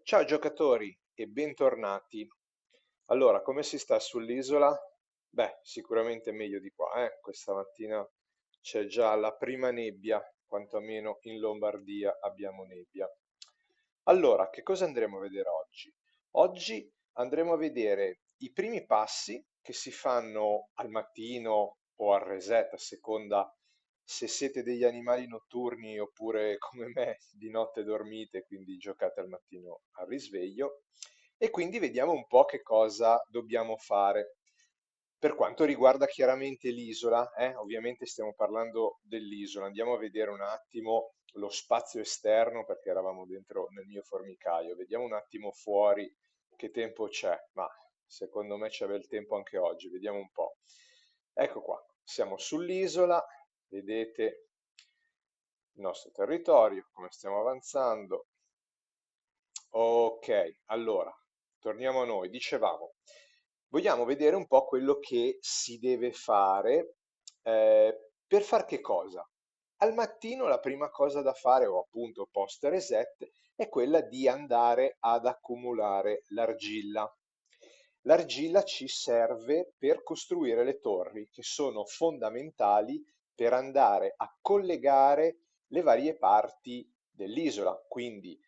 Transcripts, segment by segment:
Ciao giocatori e bentornati. Allora, come si sta sull'isola? Beh, sicuramente meglio di qua, eh? Questa mattina c'è già la prima nebbia, quantomeno in Lombardia abbiamo nebbia. Allora, che cosa andremo a vedere oggi? Oggi andremo a vedere i primi passi che si fanno al mattino o al reset, a seconda se siete degli animali notturni oppure come me di notte dormite, quindi giocate al mattino al risveglio. E quindi vediamo un po' che cosa dobbiamo fare. Per quanto riguarda chiaramente l'isola, ovviamente stiamo parlando dell'isola, andiamo a vedere un attimo lo spazio esterno perché eravamo dentro nel mio formicaio, vediamo un attimo fuori che tempo c'è, ma secondo me c'è bel tempo anche oggi, vediamo un po'. Ecco qua, siamo sull'isola, vedete il nostro territorio, come stiamo avanzando. Ok, allora, torniamo a noi. Dicevamo, vogliamo vedere un po' quello che si deve fare per far che cosa? Al mattino la prima cosa da fare, o appunto post reset, è quella di andare ad accumulare l'argilla. L'argilla ci serve per costruire le torri, che sono fondamentali per andare a collegare le varie parti dell'isola. Quindi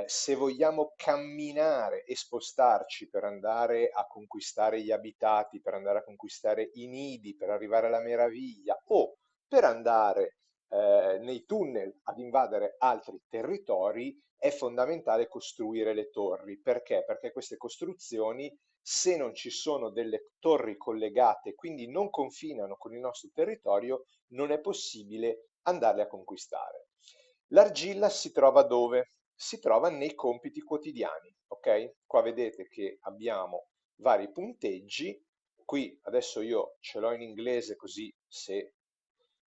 se vogliamo camminare e spostarci per andare a conquistare gli abitati, per andare a conquistare i nidi, per arrivare alla meraviglia o per andare nei tunnel ad invadere altri territori, è fondamentale costruire le torri. Perché? Perché queste costruzioni, se non ci sono delle torri collegate, quindi non confinano con il nostro territorio, non è possibile andarle a conquistare. L'argilla si trova dove? Si trova nei compiti quotidiani, ok? Qua vedete che abbiamo vari punteggi. Qui adesso io ce l'ho in inglese così se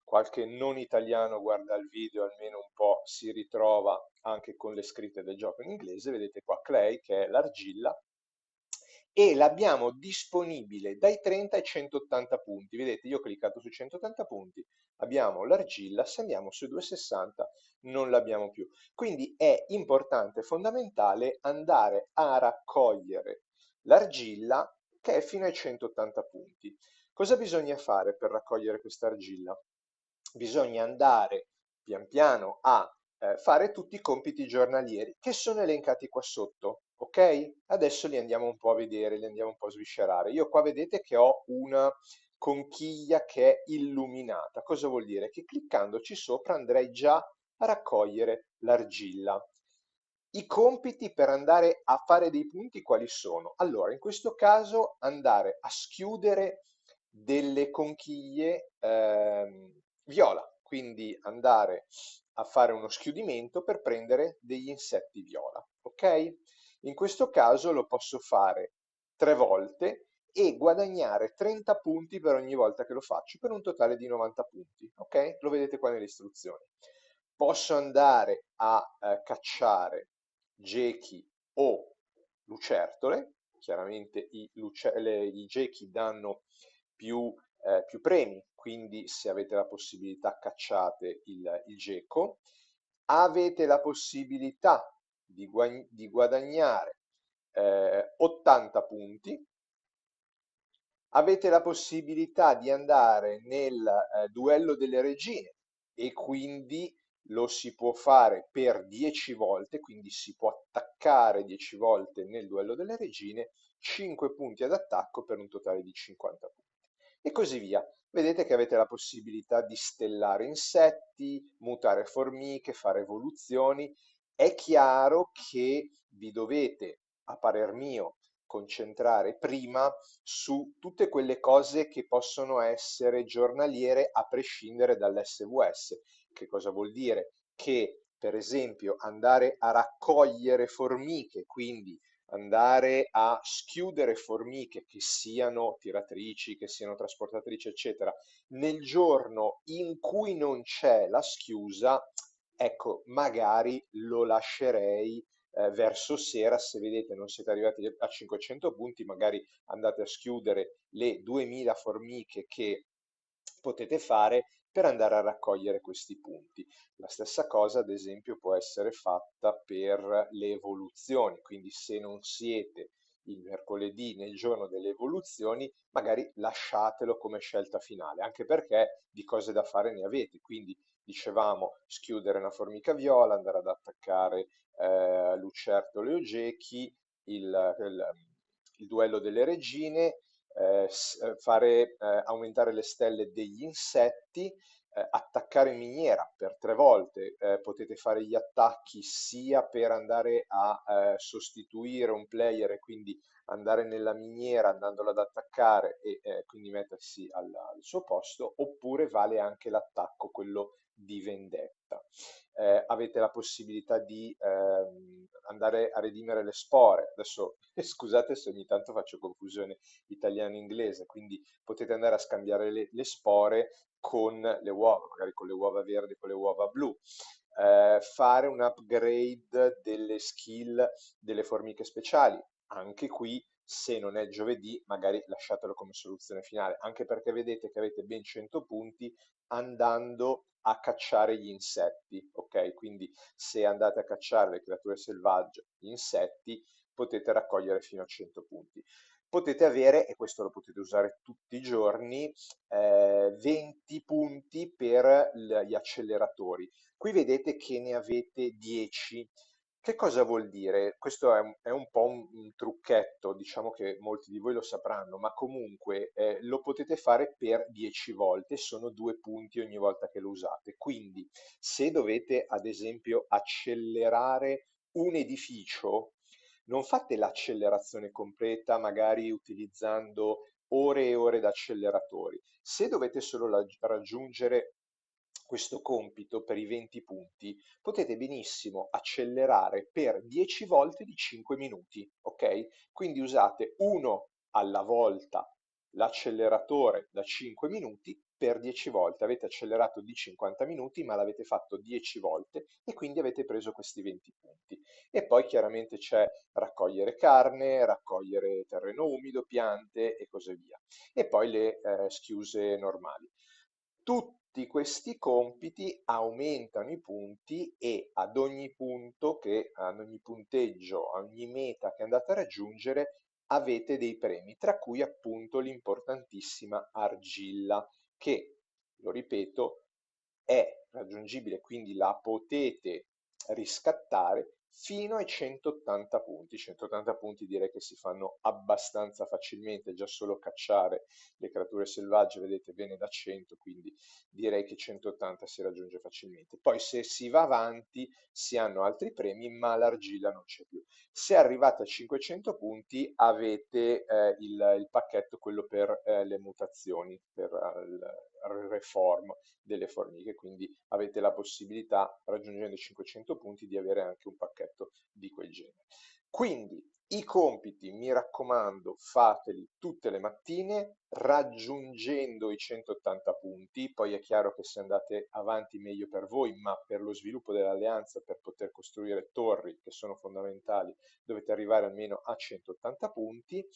qualche non italiano guarda il video almeno un po' si ritrova anche con le scritte del gioco in inglese. Vedete qua Clay che è l'argilla e l'abbiamo disponibile dai 30 ai 180 punti. Vedete, io ho cliccato su 180 punti, abbiamo l'argilla, se andiamo su 260 non l'abbiamo più. Quindi è importante, fondamentale andare a raccogliere l'argilla che è fino ai 180 punti. Cosa bisogna fare per raccogliere questa argilla? Bisogna andare pian piano a fare tutti i compiti giornalieri che sono elencati qua sotto, ok? Adesso li andiamo un po' a vedere, li andiamo un po' a sviscerare. Io qua vedete che ho una conchiglia che è illuminata. Cosa vuol dire? Che cliccandoci sopra andrei già a raccogliere l'argilla. I compiti per andare a fare dei punti quali sono? Allora, in questo caso andare a schiudere delle conchiglie viola, quindi andare a fare uno schiudimento per prendere degli insetti viola, ok? In questo caso lo posso fare 3 volte e guadagnare 30 punti per ogni volta che lo faccio, per un totale di 90 punti, ok? Lo vedete qua nelle istruzioni. Posso andare a cacciare gechi o lucertole, chiaramente i gechi danno più premi, quindi se avete la possibilità cacciate il geco. Avete la possibilità di guadagnare 80 punti. Avete la possibilità di andare nel duello delle regine e quindi lo si può fare per 10 volte, quindi si può attaccare 10 volte nel duello delle regine, 5 punti ad attacco per un totale di 50 punti. E così via. Vedete che avete la possibilità di stellare insetti, mutare formiche, fare evoluzioni. È chiaro che vi dovete, a parer mio, concentrare prima su tutte quelle cose che possono essere giornaliere a prescindere dall'SVS. Che cosa vuol dire? Che per esempio andare a raccogliere formiche, quindi andare a schiudere formiche che siano tiratrici, che siano trasportatrici, eccetera, nel giorno in cui non c'è la schiusa, ecco, magari lo lascerei verso sera. Se vedete non siete arrivati a 500 punti, magari andate a schiudere le 2000 formiche che potete fare per andare a raccogliere questi punti. La stessa cosa, ad esempio, può essere fatta per le evoluzioni, quindi se non siete il mercoledì nel giorno delle evoluzioni, magari lasciatelo come scelta finale, anche perché di cose da fare ne avete, quindi dicevamo schiudere una formica viola, andare ad attaccare lucertole o gechi, il duello delle regine, fare aumentare le stelle degli insetti, attaccare in miniera per 3 volte, potete fare gli attacchi sia per andare a sostituire un player e quindi andare nella miniera andandolo ad attaccare e quindi mettersi al suo posto, oppure vale anche l'attacco, quello di vendetta. Avete la possibilità di andare a redimere le spore. Adesso scusate se ogni tanto faccio confusione italiano-inglese, quindi potete andare a scambiare le spore con le uova, magari con le uova verdi, con le uova blu. Fare un upgrade delle skill delle formiche speciali. Anche qui, se non è giovedì, magari lasciatelo come soluzione finale, anche perché vedete che avete ben 100 punti andando a cacciare gli insetti, ok? Quindi se andate a cacciare le creature selvagge, gli insetti, potete raccogliere fino a 100 punti. Potete avere, e questo lo potete usare tutti i giorni, 20 punti per gli acceleratori. Qui vedete che ne avete 10. Che cosa vuol dire? Questo è un po' un trucchetto, diciamo che molti di voi lo sapranno, ma comunque lo potete fare per 10 volte, sono 2 punti ogni volta che lo usate. Quindi se dovete ad esempio accelerare un edificio, non fate l'accelerazione completa, magari utilizzando ore e ore d'acceleratori. Se dovete solo raggiungere questo compito per i 20 punti, potete benissimo accelerare per 10 volte di 5 minuti, ok? Quindi usate uno alla volta l'acceleratore da 5 minuti per 10 volte. Avete accelerato di 50 minuti, ma l'avete fatto 10 volte e quindi avete preso questi 20 punti. E poi chiaramente c'è raccogliere carne, raccogliere terreno umido, piante e così via. E poi le schiuse normali. Tutti questi compiti aumentano i punti e ad ogni punto ad ogni punteggio, a ogni meta che andate a raggiungere, avete dei premi, tra cui appunto l'importantissima argilla, che, lo ripeto, è raggiungibile, quindi la potete riscattare fino ai 180 punti. 180 punti direi che si fanno abbastanza facilmente, già solo cacciare le creature selvagge, vedete, viene da 100, quindi direi che 180 si raggiunge facilmente. Poi se si va avanti si hanno altri premi, ma l'argilla non c'è più. Se arrivate a 500 punti avete il pacchetto, quello per le mutazioni, per il reform delle formiche, quindi avete la possibilità, raggiungendo i 500 punti, di avere anche un pacchetto di quel genere. Quindi i compiti, mi raccomando, fateli tutte le mattine raggiungendo i 180 punti, poi è chiaro che se andate avanti meglio per voi, ma per lo sviluppo dell'alleanza, per poter costruire torri che sono fondamentali, dovete arrivare almeno a 180 punti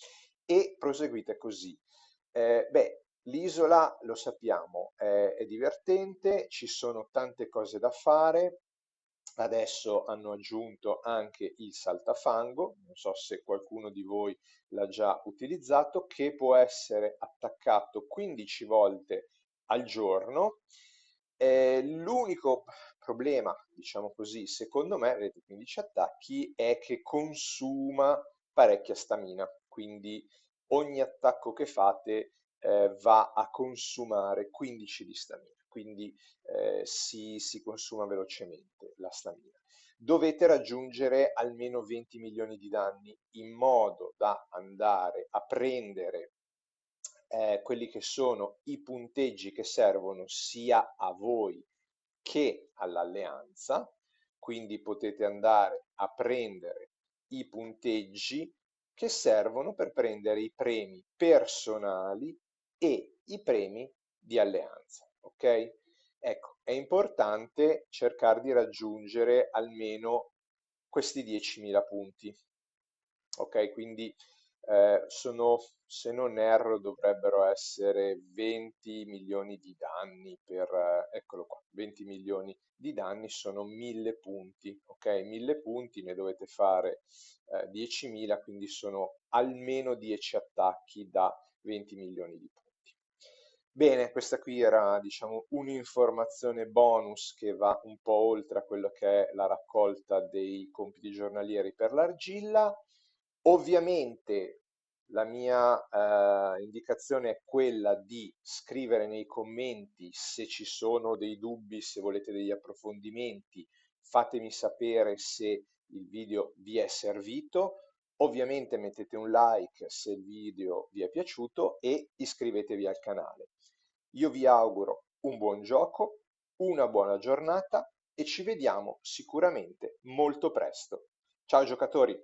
e proseguite così. Beh, l'isola, lo sappiamo, è divertente, ci sono tante cose da fare. Adesso hanno aggiunto anche il saltafango, non so se qualcuno di voi l'ha già utilizzato, che può essere attaccato 15 volte al giorno. L'unico problema, diciamo così, secondo me, vedete, 15 attacchi, è che consuma parecchia stamina, quindi ogni attacco che fate va a consumare 15 di stamina, quindi si consuma velocemente la stamina. Dovete raggiungere almeno 20 milioni di danni in modo da andare a prendere quelli che sono i punteggi che servono sia a voi che all'alleanza, quindi potete andare a prendere i punteggi che servono per prendere i premi personali e i premi di alleanza, ok? Ecco, è importante cercare di raggiungere almeno questi 10.000 punti, ok? Quindi Se non erro, dovrebbero essere 20 milioni di danni eccolo qua, 20 milioni di danni sono 1000 punti, ok? 1000 punti ne dovete fare 10.000, quindi sono almeno 10 attacchi da 20 milioni di punti. Bene, questa qui era, diciamo, un'informazione bonus che va un po' oltre a quello che è la raccolta dei compiti giornalieri per l'argilla. Ovviamente la mia indicazione è quella di scrivere nei commenti se ci sono dei dubbi, se volete degli approfondimenti, fatemi sapere se il video vi è servito. Ovviamente mettete un like se il video vi è piaciuto e iscrivetevi al canale. Io vi auguro un buon gioco, una buona giornata e ci vediamo sicuramente molto presto. Ciao giocatori!